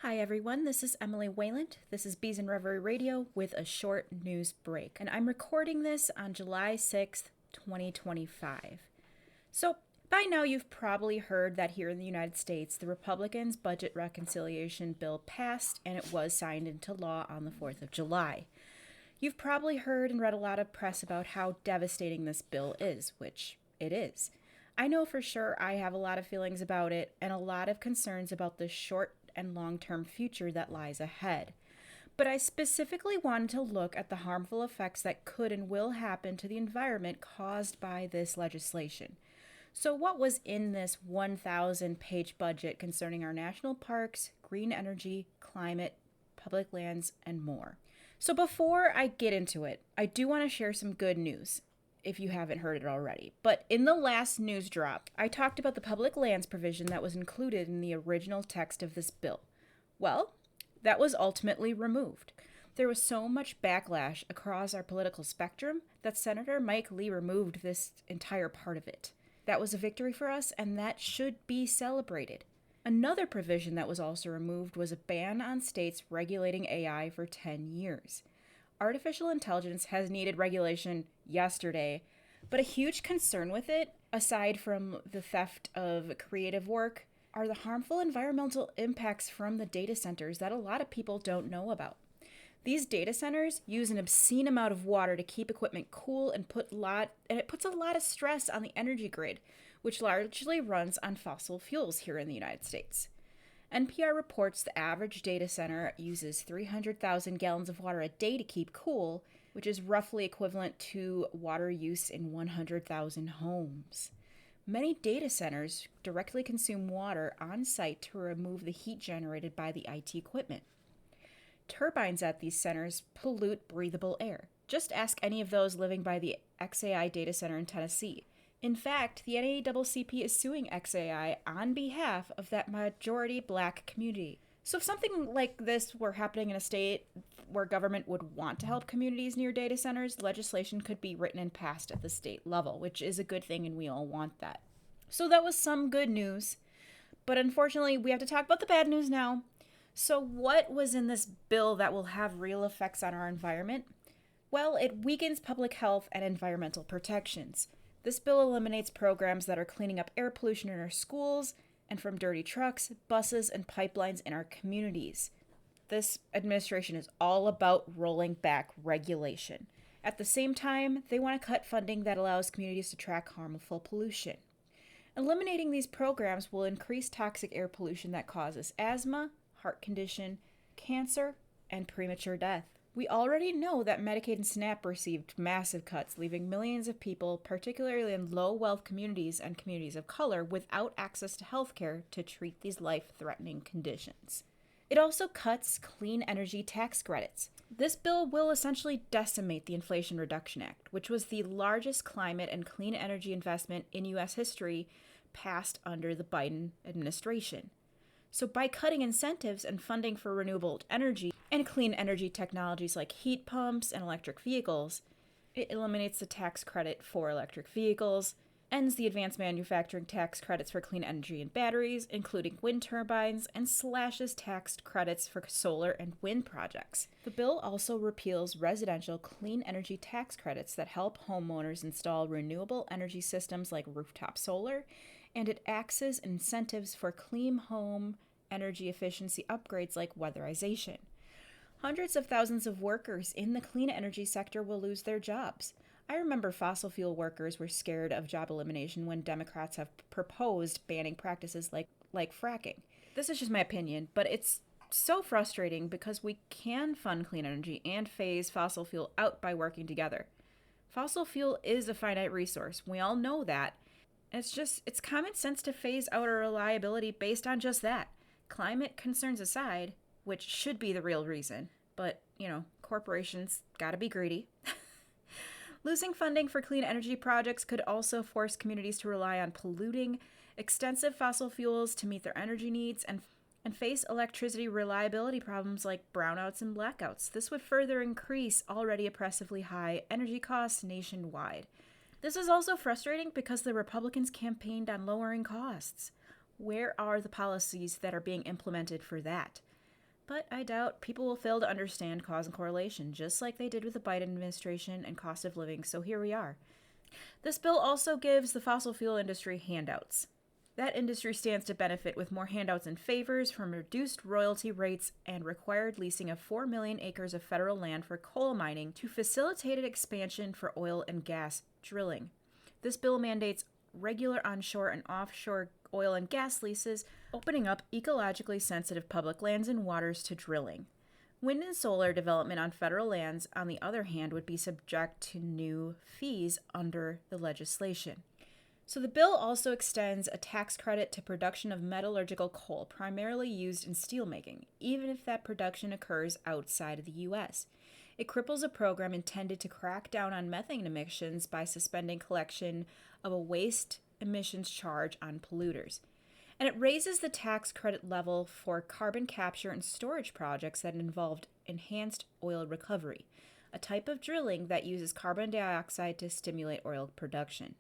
Hi everyone, this is Emily Wayland. This is Bees and Reverie Radio with a short news break, and I'm recording this on July 6th, 2025. So, by now you've probably heard that here in the United States, the Republicans' Budget Reconciliation Bill passed and it was signed into law on the 4th of July. You've probably heard and read a lot of press about how devastating this bill is, which it is. I know for sure I have a lot of feelings about it and a lot of concerns about the short and long-term future that lies ahead. But I specifically wanted to look at the harmful effects that could and will happen to the environment caused by this legislation. So what was in this 1,000-page budget concerning our national parks, green energy, climate, public lands, and more? So before I get into it, I do want to share some good news, if you haven't heard it already. But in the last news drop, I talked about the public lands provision that was included in the original text of this bill. Well, that was ultimately removed. There was so much backlash across our political spectrum that Senator Mike Lee removed this entire part of it. That was a victory for us, and that should be celebrated. Another provision that was also removed was a ban on states regulating AI for 10 years. Artificial intelligence has needed regulation yesterday, but a huge concern with it, aside from the theft of creative work, are the harmful environmental impacts from the data centers that a lot of people don't know about. These data centers use an obscene amount of water to keep equipment cool and it puts a lot of stress on the energy grid, which largely runs on fossil fuels here in the United States. NPR reports the average data center uses 300,000 gallons of water a day to keep cool, which is roughly equivalent to water use in 100,000 homes. Many data centers directly consume water on site to remove the heat generated by the IT equipment. Turbines at these centers pollute breathable air. Just ask any of those living by the XAI data center in Tennessee. In fact, the NAACP is suing XAI on behalf of that majority black community. So if something like this were happening in a state where government would want to help communities near data centers, legislation could be written and passed at the state level, which is a good thing and we all want that. So that was some good news. But unfortunately, we have to talk about the bad news now. So what was in this bill that will have real effects on our environment? Well, it weakens public health and environmental protections. This bill eliminates programs that are cleaning up air pollution in our schools and from dirty trucks, buses, and pipelines in our communities. This administration is all about rolling back regulation. At the same time, they want to cut funding that allows communities to track harmful pollution. Eliminating these programs will increase toxic air pollution that causes asthma, heart condition, cancer, and premature death. We already know that Medicaid and SNAP received massive cuts, leaving millions of people, particularly in low-wealth communities and communities of color, without access to health care to treat these life-threatening conditions. It also cuts clean energy tax credits. This bill will essentially decimate the Inflation Reduction Act, which was the largest climate and clean energy investment in U.S. history passed under the Biden administration. So by cutting incentives and funding for renewable energy and clean energy technologies like heat pumps and electric vehicles, it eliminates the tax credit for electric vehicles, ends the advanced manufacturing tax credits for clean energy and batteries, including wind turbines, and slashes tax credits for solar and wind projects. The bill also repeals residential clean energy tax credits that help homeowners install renewable energy systems like rooftop solar, and it axes incentives for clean home energy efficiency upgrades like weatherization. Hundreds of thousands of workers in the clean energy sector will lose their jobs. I remember fossil fuel workers were scared of job elimination when Democrats have proposed banning practices like fracking. This is just my opinion, but it's so frustrating because we can fund clean energy and phase fossil fuel out by working together. Fossil fuel is a finite resource. We all know that. It's common sense to phase out our reliability based on just that. Climate concerns aside, which should be the real reason, but, corporations gotta be greedy. Losing funding for clean energy projects could also force communities to rely on polluting, extensive fossil fuels to meet their energy needs and face electricity reliability problems like brownouts and blackouts. This would further increase already oppressively high energy costs nationwide. This is also frustrating because the Republicans campaigned on lowering costs. Where are the policies that are being implemented for that? But I doubt people will fail to understand cause and correlation, just like they did with the Biden administration and cost of living, so here we are. This bill also gives the fossil fuel industry handouts. That industry stands to benefit with more handouts and favors from reduced royalty rates and required leasing of 4 million acres of federal land for coal mining to facilitate an expansion for oil and gas drilling. This bill mandates regular onshore and offshore oil and gas leases, opening up ecologically sensitive public lands and waters to drilling. Wind and solar development on federal lands, on the other hand, would be subject to new fees under the legislation. So the bill also extends a tax credit to production of metallurgical coal, primarily used in steelmaking, even if that production occurs outside of the U.S. It cripples a program intended to crack down on methane emissions by suspending collection of a waste emissions charge on polluters. And it raises the tax credit level for carbon capture and storage projects that involved enhanced oil recovery, a type of drilling that uses carbon dioxide to stimulate oil production.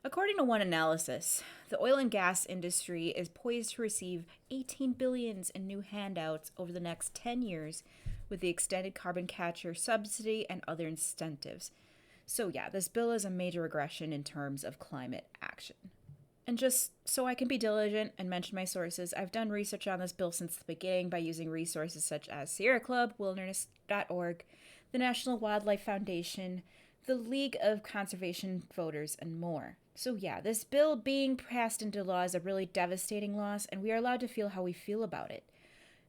According to one analysis, the oil and gas industry is poised to receive $18 billion in new handouts over the next 10 years with the extended carbon capture subsidy and other incentives. So yeah, this bill is a major aggression in terms of climate action. And just so I can be diligent and mention my sources, I've done research on this bill since the beginning by using resources such as Sierra Club, Wilderness.org, the National Wildlife Foundation, the League of Conservation Voters, and more. So yeah, this bill being passed into law is a really devastating loss, and we are allowed to feel how we feel about it.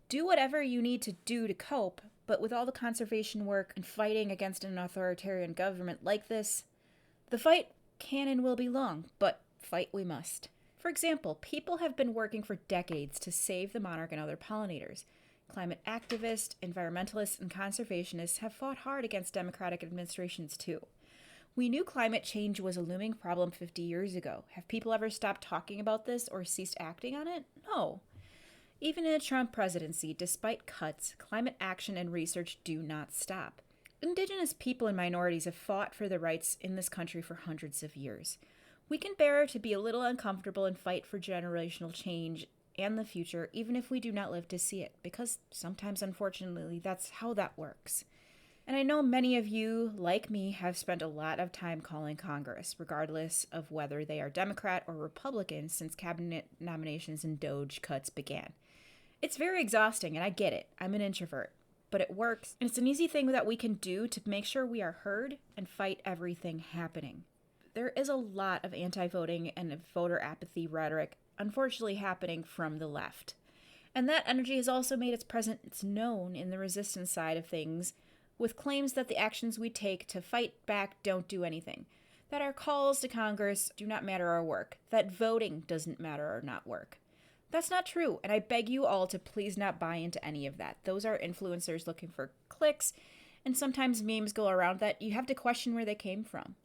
Do whatever you need to do to cope, but with all the conservation work and fighting against an authoritarian government like this, the fight can and will be long, but fight we must. For example, people have been working for decades to save the monarch and other pollinators. Climate activists, environmentalists, and conservationists have fought hard against democratic administrations too. We knew climate change was a looming problem 50 years ago. Have people ever stopped talking about this or ceased acting on it? No. Even in a Trump presidency, despite cuts, climate action and research do not stop. Indigenous people and minorities have fought for their rights in this country for hundreds of years. We can bear to be a little uncomfortable and fight for generational change and the future, even if we do not live to see it, because sometimes, unfortunately, that's how that works. And I know many of you, like me, have spent a lot of time calling Congress, regardless of whether they are Democrat or Republican, since cabinet nominations and DOJ cuts began. It's very exhausting, and I get it. I'm an introvert. But it works, and it's an easy thing that we can do to make sure we are heard and fight everything happening. There is a lot of anti-voting and voter apathy rhetoric, unfortunately, happening from the left. And that energy has also made its presence known in the resistance side of things, with claims that the actions we take to fight back don't do anything, that our calls to Congress do not matter or work, that voting doesn't matter or not work. That's not true, and I beg you all to please not buy into any of that. Those are influencers looking for clicks, and sometimes memes go around that you have to question where they came from.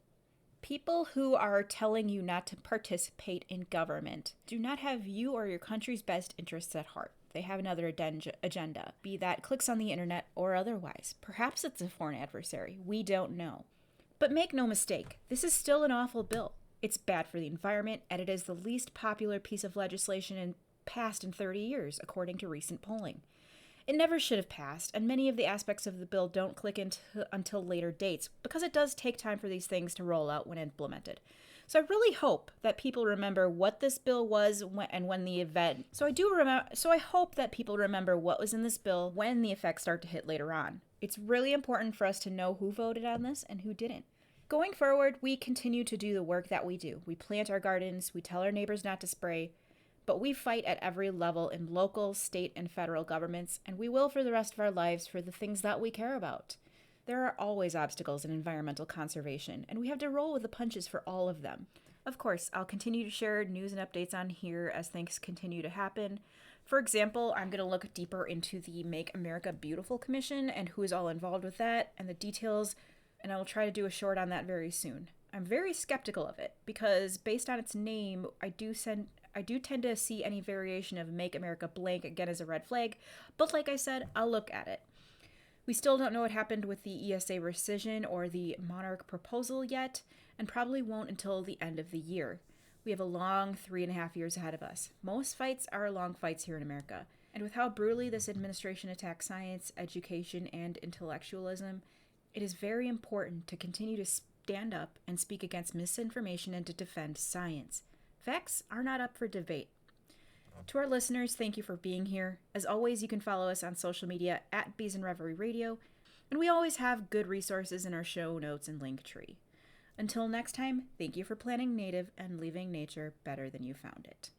People who are telling you not to participate in government do not have you or your country's best interests at heart. They have another agenda, be that clicks on the internet or otherwise. Perhaps it's a foreign adversary. We don't know. But make no mistake, this is still an awful bill. It's bad for the environment, and it is the least popular piece of legislation passed in 30 years, according to recent polling. It never should have passed, and many of the aspects of the bill don't click until later dates, because it does take time for these things to roll out when implemented. So I really hope that people remember what this bill was and when the event. So I hope that people remember what was in this bill when the effects start to hit later on. It's really important for us to know who voted on this and who didn't. Going forward, we continue to do the work that we do. We plant our gardens, we tell our neighbors not to spray, but we fight at every level in local, state, and federal governments, and we will for the rest of our lives for the things that we care about. There are always obstacles in environmental conservation, and we have to roll with the punches for all of them. Of course, I'll continue to share news and updates on here as things continue to happen. For example, I'm going to look deeper into the Make America Beautiful Commission and who is all involved with that and the details, and I will try to do a short on that very soon. I'm very skeptical of it because based on its name, I do tend to see any variation of Make America Blank again as a red flag, but like I said, I'll look at it. We still don't know what happened with the ESA rescission or the Monarch proposal yet, and probably won't until the end of the year. We have a long 3.5 years ahead of us. Most fights are long fights here in America. And with how brutally this administration attacks science, education, and intellectualism, it is very important to continue to stand up and speak against misinformation and to defend science. Facts are not up for debate. To our listeners, thank you for being here. As always, you can follow us on social media at Bees and Reverie Radio, and we always have good resources in our show notes and link tree. Until next time, thank you for planting native and leaving nature better than you found it.